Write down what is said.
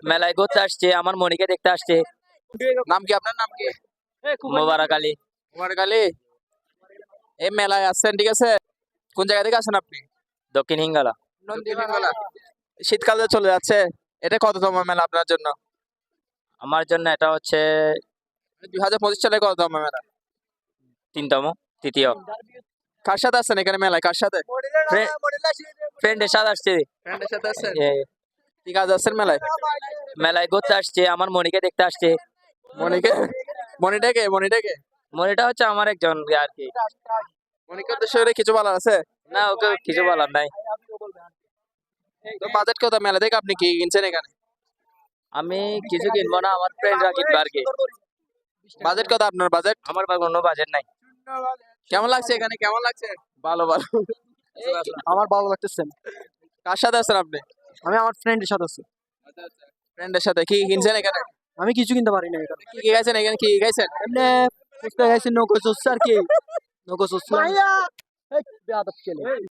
মেলায় ঘুরতে আসছে, আমার মনিকে দেখতে আসছে। নাম কি আপনার নাম কি? মোবারক আলী। মোবারক আলী। এই মেলায় আসছেন, ঠিক আছে। কোন জায়গা থেকে আসেন আপনি? দক্ষিণ হিঙ্গলা। নন্দীগ্রাম। শীতকালে চলে যাচ্ছে, এটা কততম মেলা আপনার জন্য? আমার জন্য এটা হচ্ছে 2025 সালে কততম মেলা? 3তম, তৃতীয়। কার সাথে আসছেন এখানে মেলায়, কার সাথে? ফ্রেন্ডের সাথে আসছে। ফ্রেন্ডের সাথে আসছেন। এ, কি কাজ আসছেন মেলায়? মেলায় ঘুরতে আসছে, আমার মনিকে দেখতে আসছে। মনিকে, মনিটাকে মনিটা হচ্ছে আমার একজন আর কি। মনিকার উদ্দেশ্য করে কিছু বলার আছে? না, ওকে কিছু বলার নাই। তো বাজেট কত মেলা থেকে আপনি কি কিনছেন এখানে? আমি কিছু কিনবো না, আমার ফ্রেন্ডরা কিনবে আর কি। বাজেট কত আপনার বাজেট? আমার বা কোনো বাজেট নাই। কেমন লাগছে এখানে, কেমন লাগছে? ভালো ভালো। আমার ভালো লাগতেছে। কার সাথে আছেন আপনি? আমি আমার ফ্রেন্ডের সাথে আছি। ফ্রেন্ডের সাথে কি কিনছেন এখানে? আমি কিছু কিনতে পারি না এখানে। কি কি খাইছেন এখানে, কি কি খাইছেন? এমনি ফুচকা খাইছি, নৌকো চলছে আর কি। নৌকো চলছে।